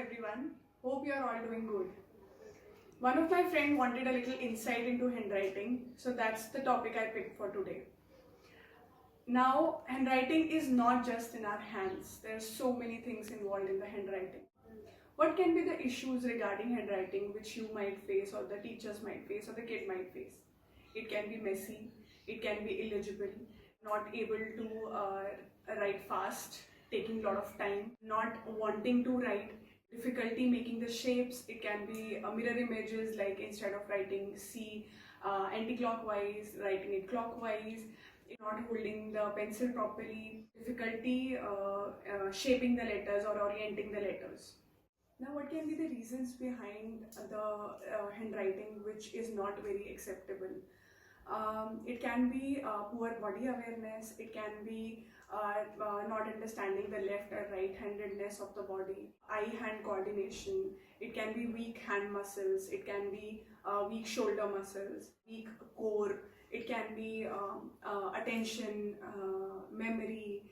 everyone. Hope you are all doing good. One of my friends wanted a little insight into handwriting, so that's the topic I picked for today. Now, handwriting is not just in our hands. There's so many things involved in the handwriting. What can be the issues regarding handwriting which you might face, or the teachers might face, or the kid might face? It can be messy, it can be illegible, not able to write fast, taking a lot of time, not wanting to write, difficulty making the shapes. It can be mirror images, like instead of writing C anti-clockwise, writing it clockwise, not holding the pencil properly, difficulty shaping the letters or orienting the letters. Now, what can be the reasons behind the handwriting which is not very acceptable? It can be poor body awareness, it can be not understanding the left or right-handedness of the body, eye-hand coordination, it can be weak hand muscles, it can be weak shoulder muscles, weak core, it can be attention, memory,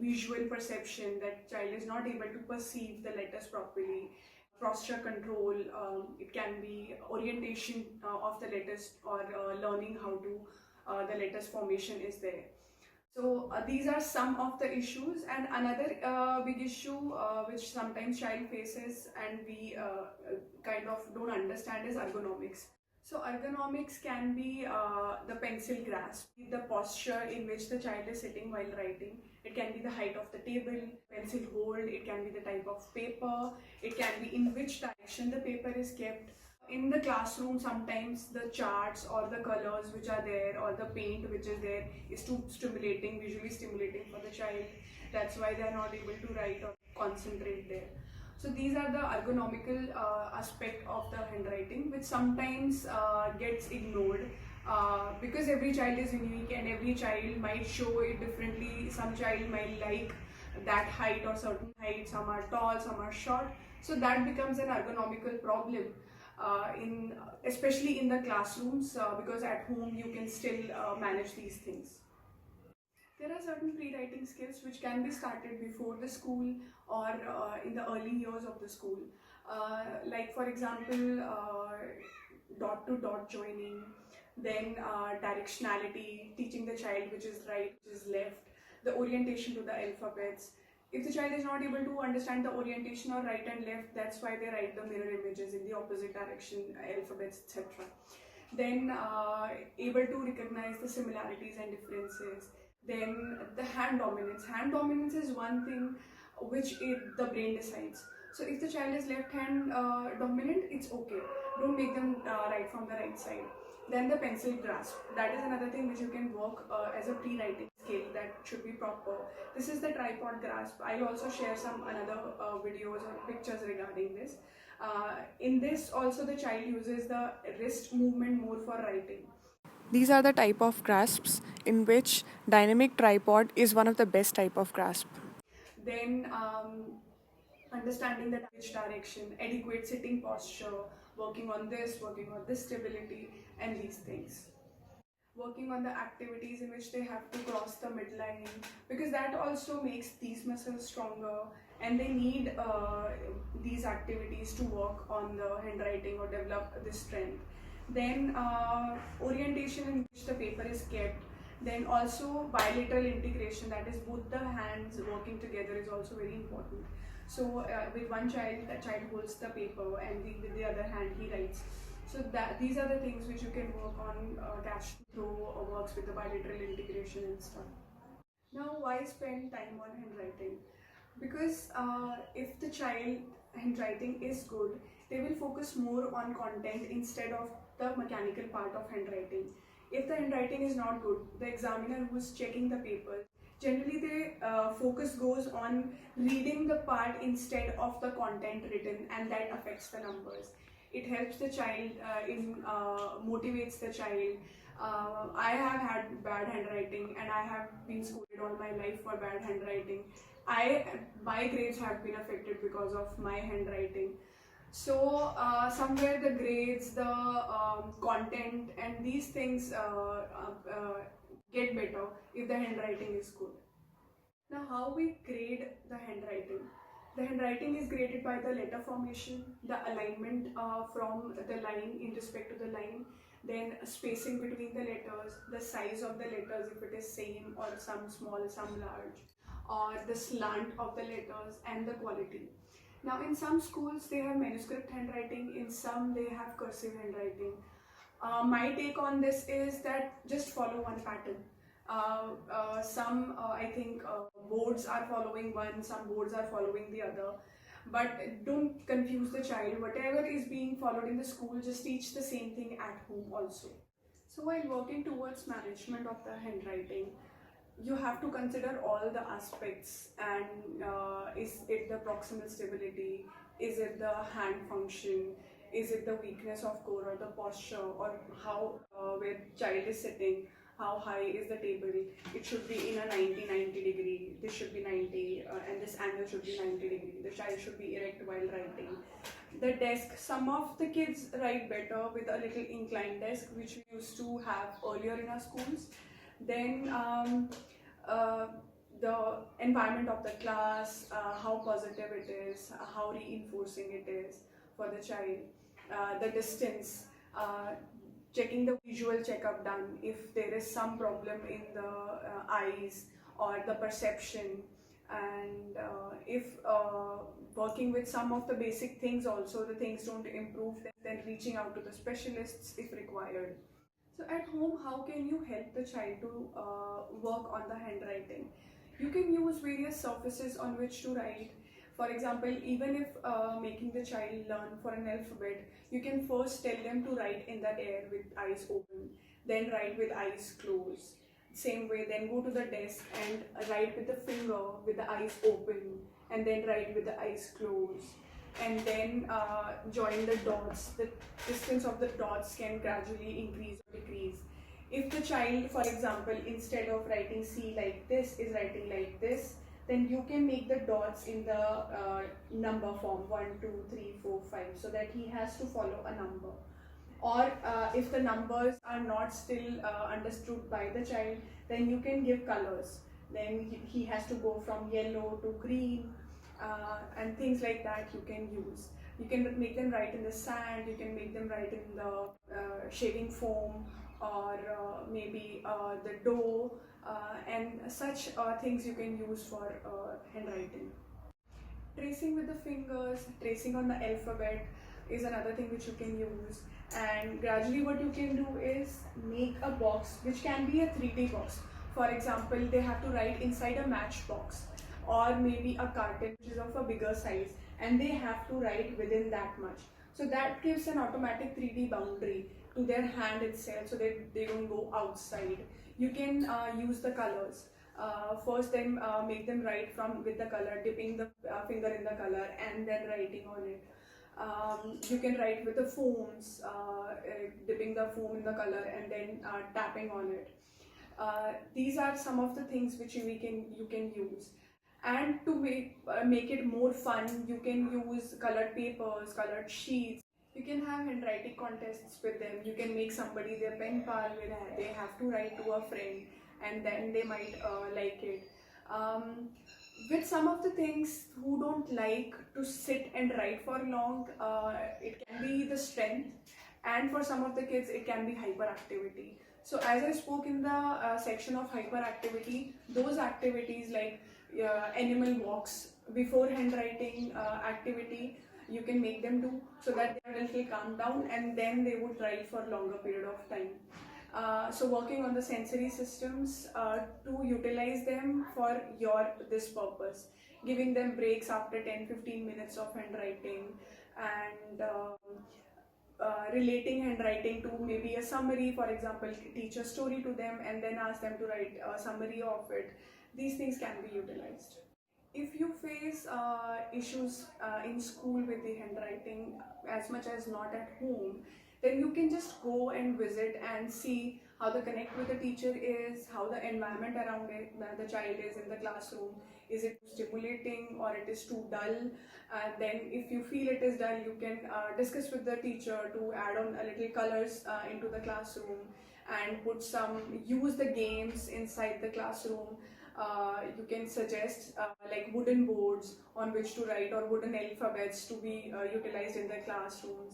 visual perception, that child is not able to perceive the letters properly, posture control, it can be orientation of the letters, or learning how to the letters formation is there. So these are some of the issues, and another big issue which sometimes child faces and we kind of don't understand is ergonomics. So ergonomics can be the pencil grasp, the posture in which the child is sitting while writing. It can be the height of the table, pencil hold, it can be the type of paper, it can be in which direction the paper is kept. In the classroom, sometimes the charts or the colors which are there, or the paint which is there, is too stimulating, visually stimulating for the child. That's why they are not able to write or concentrate there. So these are the ergonomical aspect of the handwriting, which sometimes gets ignored because every child is unique and every child might show it differently. Some child might like that height or certain height, some are tall, some are short. So that becomes an ergonomical problem especially in the classrooms, because at home you can still manage these things. There are certain pre-writing skills which can be started before the school, or in the early years of the school. Like for example, dot to dot joining, then directionality, teaching the child which is right, which is left, the orientation to the alphabets. If the child is not able to understand the orientation or right and left, that's why they write the mirror images in the opposite direction, alphabets, etc. Then able to recognize the similarities and differences. Then the hand dominance. Hand dominance is one thing which the brain decides. So if the child is left hand dominant, it's okay. Don't make them write from the right side. Then the pencil grasp. That is another thing which you can work as a pre-writing skill that should be proper. This is the tripod grasp. I'll also share some another videos or pictures regarding this. In this also the child uses the wrist movement more for writing. These are the type of grasps in which dynamic tripod is one of the best type of grasp. Then understanding the which direction, adequate sitting posture, working on this stability and these things. Working on the activities in which they have to cross the midline, because that also makes these muscles stronger, and they need these activities to work on the handwriting or develop this strength. Then orientation in which the paper is kept. Then also bilateral integration, that is both the hands working together, is also very important. So with one child, that child holds the paper and with the other hand he writes. So these are the things which you can work on. Cash throw works with the bilateral integration and stuff. Now, why spend time on handwriting? Because if the child handwriting is good, they will focus more on content instead of the mechanical part of handwriting. If the handwriting is not good, the examiner who is checking the paper, generally the focus goes on reading the part instead of the content written, and that affects the numbers. It helps the child, motivates the child. I have had bad handwriting and I have been scolded all my life for bad handwriting. My grades have been affected because of my handwriting. So somewhere the grades, the content and these things get better if the handwriting is good. Now, how we grade the handwriting? The handwriting is graded by the letter formation, the alignment from the line in respect to the line, then spacing between the letters, the size of the letters if it is same or some small, some large, or the slant of the letters and the quality. Now in some schools they have manuscript handwriting, in some they have cursive handwriting. My take on this is that just follow one pattern. I think boards are following one, some boards are following the other. But don't confuse the child. Whatever is being followed in the school, just teach the same thing at home also. So while working towards management of the handwriting, you have to consider all the aspects, and is it the proximal stability, is it the hand function, is it the weakness of core or the posture, or how where child is sitting, how high is the table. It should be in a 90 degree, this should be 90, and this angle should be 90 degree, the child should be erect while writing. The desk, some of the kids write better with a little inclined desk, which we used to have earlier in our schools. Then the environment of the class, how positive it is, how reinforcing it is for the child, the distance, checking the visual checkup done if there is some problem in the eyes or the perception, and if working with some of the basic things also the things don't improve, then reaching out to the specialists if required. So at home, how can you help the child to work on the handwriting? You can use various surfaces on which to write. For example, even if making the child learn for an alphabet, you can first tell them to write in the air with eyes open, then write with eyes closed. Same way, then go to the desk and write with the finger with the eyes open, and then write with the eyes closed. And then join the dots. The distance of the dots can gradually increase or decrease. If the child, for example, instead of writing C like this, is writing like this, then you can make the dots in the number form 1, 2, 3, 4, 5, so that he has to follow a number. Or if the numbers are not still understood by the child, then you can give colors. Then he has to go from yellow to green, and things like that you can use. You can make them write in the sand, you can make them write in the shaving foam, or maybe the dough, and such things you can use for handwriting. Tracing with the fingers, tracing on the alphabet is another thing which you can use. And gradually what you can do is make a box which can be a 3D box. For example, they have to write inside a matchbox, or maybe a carton which is of a bigger size, and they have to write within that much. So that gives an automatic 3D boundary to their hand itself, so that they don't go outside. You can use the colors. First then make them write from with the color, dipping the finger in the color and then writing on it. You can write with the foams, dipping the foam in the color and then tapping on it. These are some of the things which you can use. And to make it more fun, you can use colored papers, colored sheets. You can have handwriting contests with them. You can make somebody their pen pal where they have to write to a friend, and then they might like it. With some of the things who don't like to sit and write for long, it can be the strength, and for some of the kids it can be hyperactivity. So as I spoke in the section of hyperactivity, those activities like animal walks before handwriting activity, you can make them do, so that they will calm down and then they would write for longer period of time. So working on the sensory systems to utilize them for this purpose, giving them breaks after 10-15 minutes of handwriting, and relating handwriting to maybe a summary. For example, teach a story to them and then ask them to write a summary of it. These things can be utilized. If you face issues in school with the handwriting as much as not at home, then you can just go and visit and see how the connect with the teacher is, how the environment around it, the child is in the classroom. Is it stimulating or it is too dull? Then if you feel it is dull, you can discuss with the teacher to add on a little colors into the classroom, and use the games inside the classroom. You can suggest like wooden boards on which to write, or wooden alphabets to be utilized in the classrooms.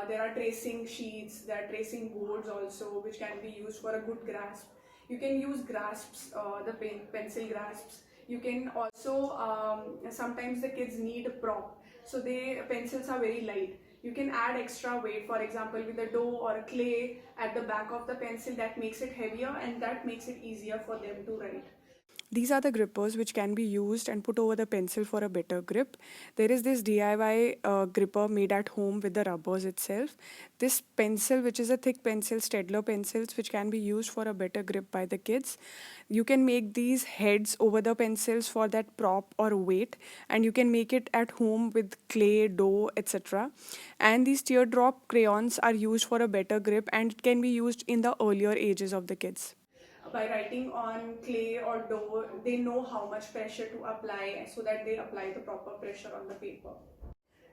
There are tracing sheets, there are tracing boards also, which can be used for a good grasp. You can use grasps, the pencil grasps. You can also, sometimes the kids need a prop, so they pencils are very light. You can add extra weight, for example with a dough or clay at the back of the pencil, that makes it heavier and that makes it easier for them to write. These are the grippers which can be used and put over the pencil for a better grip. There is this DIY gripper made at home with the rubbers itself. This pencil, which is a thick pencil, Stedler pencils, which can be used for a better grip by the kids. You can make these heads over the pencils for that prop or weight, and you can make it at home with clay, dough, etc. And these teardrop crayons are used for a better grip and it can be used in the earlier ages of the kids. By writing on clay or dough, they know how much pressure to apply so that they apply the proper pressure on the paper.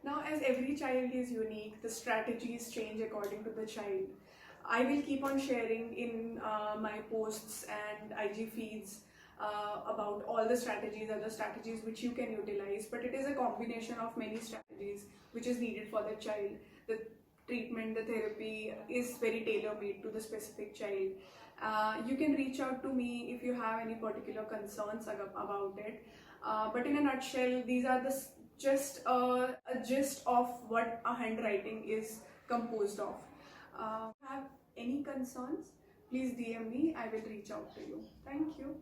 Now, as every child is unique, the strategies change according to the child. I will keep on sharing in my posts and IG feeds about all the strategies, other strategies which you can utilize, but it is a combination of many strategies which is needed for the child. The treatment, the therapy is very tailor-made to the specific child. You can reach out to me if you have any particular concerns about it. But in a nutshell, these are just a gist of what a handwriting is composed of. Have any concerns, please DM me. I will reach out to you. Thank you.